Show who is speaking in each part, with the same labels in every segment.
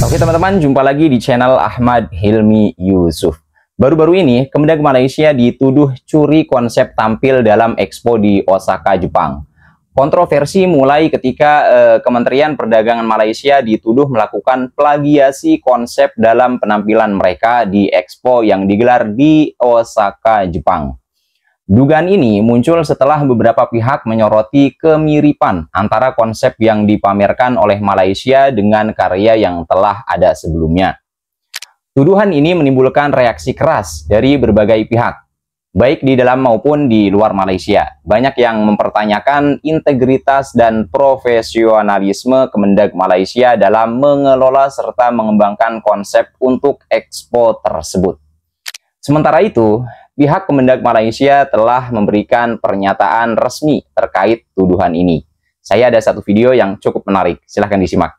Speaker 1: Oke teman-teman, jumpa lagi di channel Ahmad Hilmi Yusuf. Baru-baru ini, Kemendag Malaysia dituduh curi konsep tampil dalam Expo di Osaka, Jepang. Kontroversi mulai ketika Kementerian Perdagangan Malaysia dituduh melakukan plagiasi konsep dalam penampilan mereka di Expo yang digelar di Osaka, Jepang. Dugaan ini muncul setelah beberapa pihak menyoroti kemiripan antara konsep yang dipamerkan oleh Malaysia dengan karya yang telah ada sebelumnya. Tuduhan ini menimbulkan reaksi keras dari berbagai pihak, baik di dalam maupun di luar Malaysia. Banyak yang mempertanyakan integritas dan profesionalisme Kemendag Malaysia dalam mengelola serta mengembangkan konsep untuk Expo tersebut. Sementara itu, pihak Kemendag Malaysia telah memberikan pernyataan resmi terkait tuduhan ini. Saya ada satu video yang cukup menarik, silahkan disimak.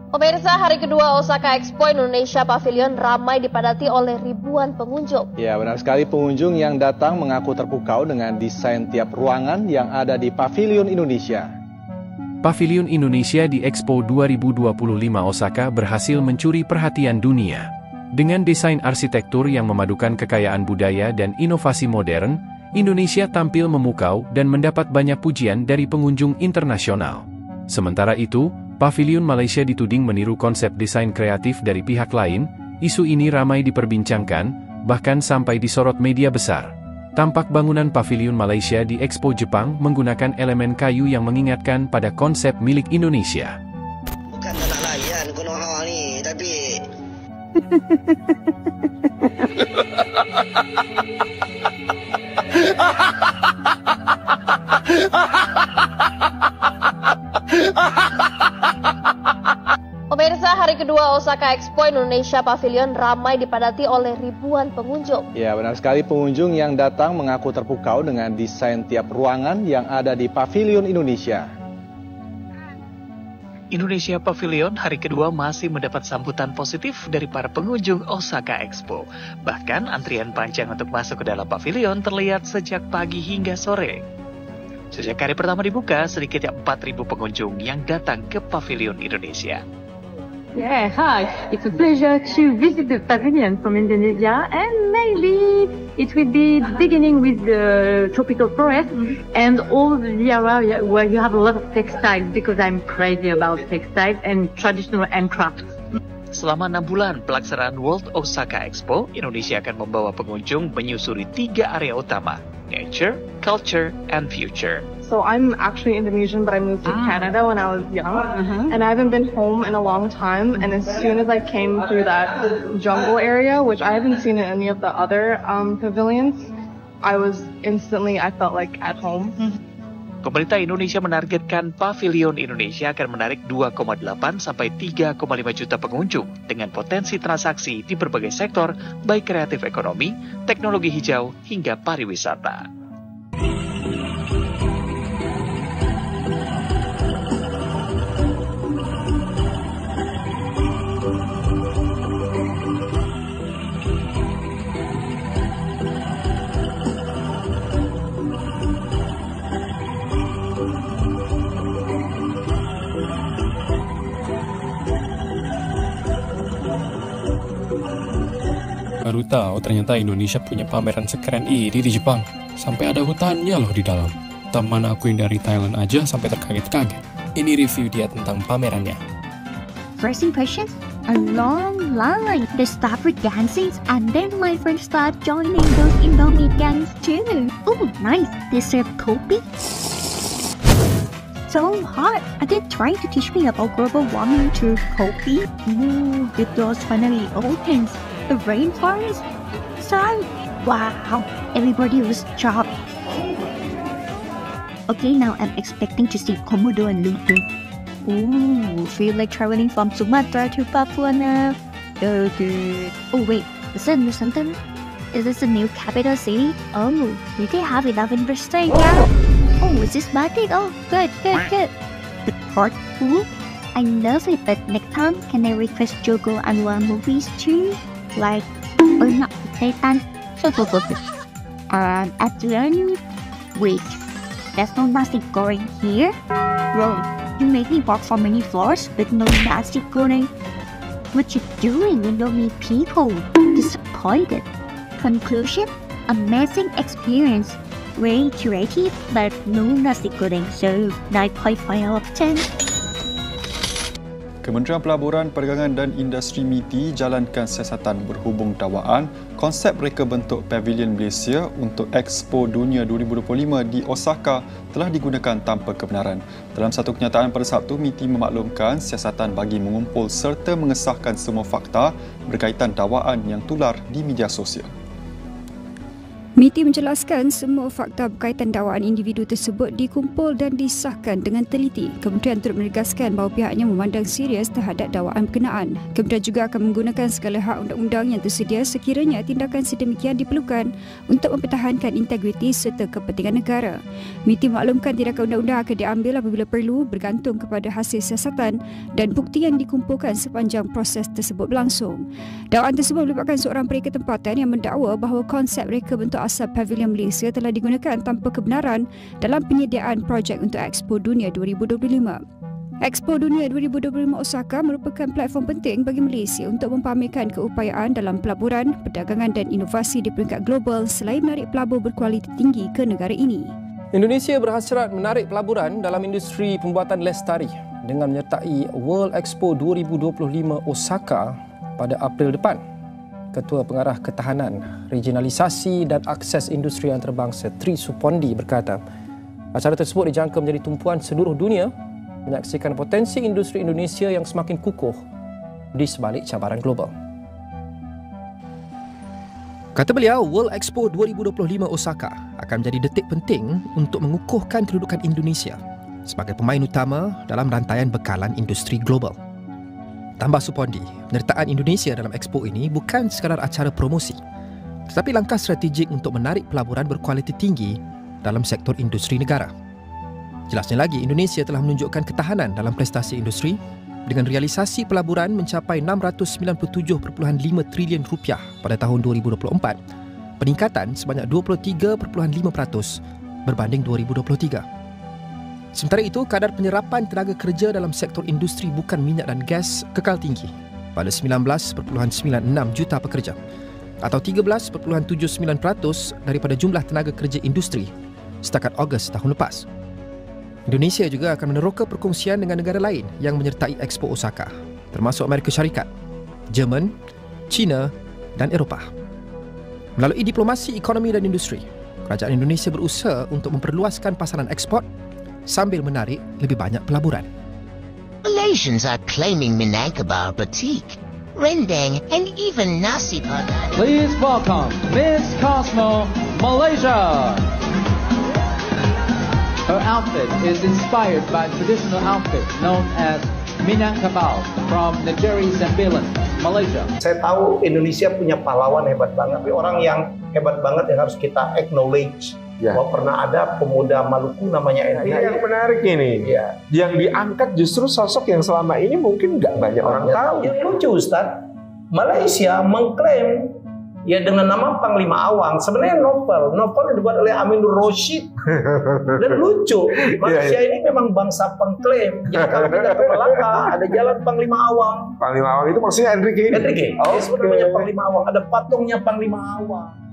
Speaker 2: Pemirsa, hari kedua Osaka Expo Indonesia Pavilion ramai dipadati oleh ribuan pengunjung.
Speaker 3: Ya, benar sekali, pengunjung yang datang mengaku terpukau dengan desain tiap ruangan yang ada di Pavilion Indonesia.
Speaker 4: Pavilion Indonesia di Expo 2025 Osaka berhasil mencuri perhatian dunia. Dengan desain arsitektur yang memadukan kekayaan budaya dan inovasi modern, Indonesia tampil memukau dan mendapat banyak pujian dari pengunjung internasional. Sementara itu, Pavilion Malaysia dituding meniru konsep desain kreatif dari pihak lain. Isu ini ramai diperbincangkan, bahkan sampai disorot media besar. Tampak bangunan Pavilion Malaysia di Expo Jepang menggunakan elemen kayu yang mengingatkan pada konsep milik Indonesia.
Speaker 5: Bukan nak layan Konoha ni, tapi...
Speaker 2: Pemirsa, hari kedua Osaka Expo Indonesia Pavilion ramai dipadati oleh ribuan pengunjung.
Speaker 3: Ya, benar sekali, pengunjung yang datang mengaku terpukau dengan desain tiap ruangan yang ada di Pavilion Indonesia.
Speaker 6: Indonesia Pavilion hari kedua masih mendapat sambutan positif dari para pengunjung Osaka Expo. Bahkan antrian panjang untuk masuk ke dalam pavilion terlihat sejak pagi hingga sore. Sejak hari pertama dibuka, sedikitnya 4.000 pengunjung yang datang ke Pavilion Indonesia.
Speaker 7: Yeah, hi. It's a pleasure to visit the pavilion from Indonesia, and maybe it will be beginning with the tropical forest and all the area where you have a lot of textiles, because I'm crazy about textiles and traditional handcrafts.
Speaker 6: Selama 6 bulan pelaksanaan World Osaka Expo, Indonesia akan membawa pengunjung menyusuri 3 area utama: nature, culture, and future.
Speaker 8: So I'm actually Indonesian, but I moved to Canada when I was young, and I haven't been home in a long time. And as soon as I came through that jungle area, which I haven't seen in any of the other pavilions, I felt like at home.
Speaker 6: Pemerintah Indonesia menargetkan Pavilion Indonesia akan menarik 2,8 sampai 3,5 juta pengunjung dengan potensi transaksi di berbagai sektor, baik kreatif ekonomi, teknologi hijau, hingga pariwisata.
Speaker 9: Baru tahu ternyata Indonesia punya pameran sekeren ini di Jepang. Sampai ada hutannya loh di dalam. Teman aku yang dari Thailand aja sampai terkaget-kaget. Ini review dia tentang pamerannya.
Speaker 10: First impressions? A long line. They start with dancing, and then my friends start joining those Indonesians too. Oh, nice. They serve kopi. So hot. Are they trying to teach me about global warming through kopi? Ooh, the doors finally opens. The rainforest? So, wow, everybody was shocked. Okay, now I'm expecting to see Komodo and Ludo. Ooh, feel like traveling from Sumatra to Papua now. So good. Oh wait, is that Nusantara? Is this a new capital city? Oh, you can have 11% now. Oh, is this batik? Oh, good. The part 2? I love it, but next time, can I request Joko Anwar movies too? Like, or not, Titan. Adrian, wait, there's no nasi goreng here? Bro, you make me walk for many floors with no nasi goreng. What you doing when you meet people? Disappointed. Conclusion, amazing experience. Very creative, but no nasi goreng, so 9.5 out of 10.
Speaker 11: Kementerian Pelaburan, Perdagangan dan Industri MITI jalankan siasatan berhubung dakwaan konsep reka bentuk Pavilion Malaysia untuk Expo Dunia 2025 di Osaka telah digunakan tanpa kebenaran. Dalam satu kenyataan pada Sabtu, MITI memaklumkan siasatan bagi mengumpul serta mengesahkan semua fakta berkaitan dakwaan yang tular di media sosial.
Speaker 12: MITI menjelaskan semua fakta berkaitan dakwaan individu tersebut dikumpul dan disahkan dengan teliti. Kementerian turut menegaskan bahawa pihaknya memandang serius terhadap dakwaan berkenaan. Kementerian juga akan menggunakan segala hak undang-undang yang tersedia sekiranya tindakan sedemikian diperlukan untuk mempertahankan integriti serta kepentingan negara. MITI memaklumkan tindakan undang-undang akan diambil apabila perlu bergantung kepada hasil siasatan dan bukti yang dikumpulkan sepanjang proses tersebut berlangsung. Dakwaan tersebut melibatkan seorang pereka tempatan yang mendakwa bahawa konsep reka bentuk asal Pavilion Malaysia telah digunakan tanpa kebenaran dalam penyediaan projek untuk Expo Dunia 2025. Expo Dunia 2025 Osaka merupakan platform penting bagi Malaysia untuk mempamerkan keupayaan dalam pelaburan, perdagangan dan inovasi di peringkat global selain menarik pelabur berkualiti tinggi ke negara ini.
Speaker 13: Indonesia berhasrat menarik pelaburan dalam industri pembuatan lestari dengan menyertai World Expo 2025 Osaka pada April depan. Ketua Pengarah Ketahanan, Regionalisasi dan Akses Industri Antarabangsa Tri Supondi berkata, acara tersebut dijangka menjadi tumpuan seluruh dunia menyaksikan potensi industri Indonesia yang semakin kukuh di sebalik cabaran global. Kata beliau, World Expo 2025 Osaka akan menjadi detik penting untuk mengukuhkan kedudukan Indonesia sebagai pemain utama dalam rantaian bekalan industri global. Tambah Supondi, penyertaan Indonesia dalam Expo ini bukan sekadar acara promosi, tetapi langkah strategik untuk menarik pelaburan berkualiti tinggi dalam sektor industri negara. Jelasnya lagi, Indonesia telah menunjukkan ketahanan dalam prestasi industri dengan realisasi pelaburan mencapai RM697.5 trilion pada tahun 2024, peningkatan sebanyak 23.5% berbanding 2023. Sementara itu, kadar penyerapan tenaga kerja dalam sektor industri bukan minyak dan gas kekal tinggi pada 19.96 juta pekerja atau 13.79% daripada jumlah tenaga kerja industri setakat Ogos tahun lepas. Indonesia juga akan meneroka perkongsian dengan negara lain yang menyertai Expo Osaka, termasuk Amerika Syarikat, Jerman, China dan Eropah. Melalui diplomasi ekonomi dan industri, kerajaan Indonesia berusaha untuk memperluaskan pasaran ekspor sambil menarik lebih banyak pelaburan.
Speaker 14: Malaysians are claiming Minangkabau batik, rendang and even nasi padang.
Speaker 15: Please welcome Miss Cosmo, Malaysia. Her outfit is inspired by traditional outfit known as Minangkabau from Negeri Sembilan, Malaysia.
Speaker 16: Saya tahu Indonesia punya pahlawan hebat banget, tapi orang yang hebat banget yang harus kita acknowledge. Ya. Bahwa pernah ada pemuda Maluku namanya Henry.
Speaker 17: Ini yang menarik ini. Ya. Yang diangkat justru sosok yang selama ini mungkin nggak banyak orang tahu.
Speaker 16: Yang lucu Ustaz, Malaysia mengklaim ya dengan nama Panglima Awang. Sebenarnya novel yang dibuat oleh Aminur Rashid. Dan lucu, Malaysia ini memang bangsa pengklaim. Jadi kalau kita ke Melaka ada jalan Panglima Awang.
Speaker 17: Panglima Awang itu maksudnya Enrique.
Speaker 16: Oh, sebenarnya Panglima Awang, ada patungnya Panglima Awang.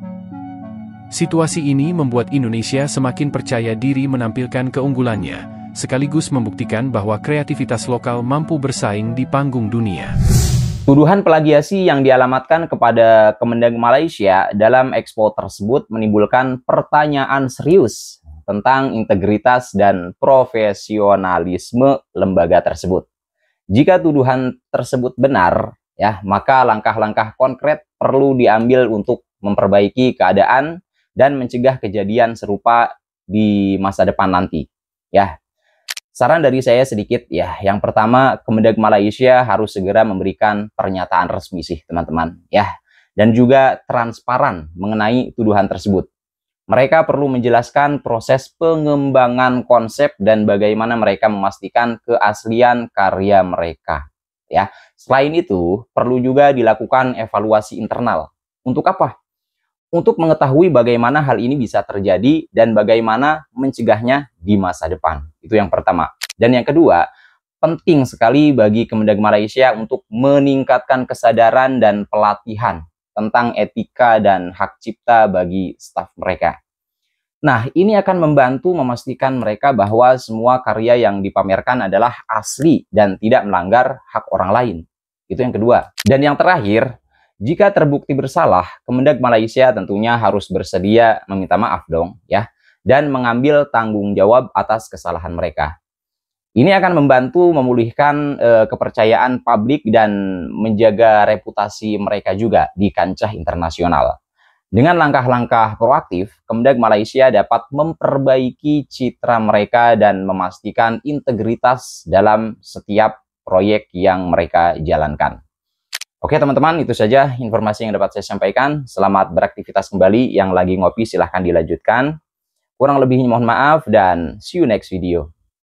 Speaker 4: Situasi ini membuat Indonesia semakin percaya diri menampilkan keunggulannya, sekaligus membuktikan bahwa kreativitas lokal mampu bersaing di panggung dunia.
Speaker 1: Tuduhan plagiasi yang dialamatkan kepada Kemendag Malaysia dalam Expo tersebut menimbulkan pertanyaan serius tentang integritas dan profesionalisme lembaga tersebut. Jika tuduhan tersebut benar, ya, maka langkah-langkah konkret perlu diambil untuk memperbaiki keadaan dan mencegah kejadian serupa di masa depan nanti. Ya, saran dari saya sedikit ya. Yang pertama, Kemendag Malaysia harus segera memberikan pernyataan resmi sih teman-teman. Ya, dan juga transparan mengenai tuduhan tersebut. Mereka perlu menjelaskan proses pengembangan konsep dan bagaimana mereka memastikan keaslian karya mereka. Ya, selain itu, perlu juga dilakukan evaluasi internal. Untuk apa? Untuk mengetahui bagaimana hal ini bisa terjadi dan bagaimana mencegahnya di masa depan. Itu yang pertama. Dan yang kedua, penting sekali bagi Kemendag Malaysia untuk meningkatkan kesadaran dan pelatihan tentang etika dan hak cipta bagi staf mereka. Nah, ini akan membantu memastikan mereka bahwa semua karya yang dipamerkan adalah asli dan tidak melanggar hak orang lain. Itu yang kedua. Dan yang terakhir, jika terbukti bersalah, Kemendag Malaysia tentunya harus bersedia meminta maaf dong, ya, dan mengambil tanggung jawab atas kesalahan mereka. Ini akan membantu memulihkan kepercayaan publik dan menjaga reputasi mereka juga di kancah internasional. Dengan langkah-langkah proaktif, Kemendag Malaysia dapat memperbaiki citra mereka dan memastikan integritas dalam setiap proyek yang mereka jalankan. Oke teman-teman, itu saja informasi yang dapat saya sampaikan. Selamat beraktivitas kembali. Yang lagi ngopi silahkan dilanjutkan. Kurang lebihnya mohon maaf dan see you next video.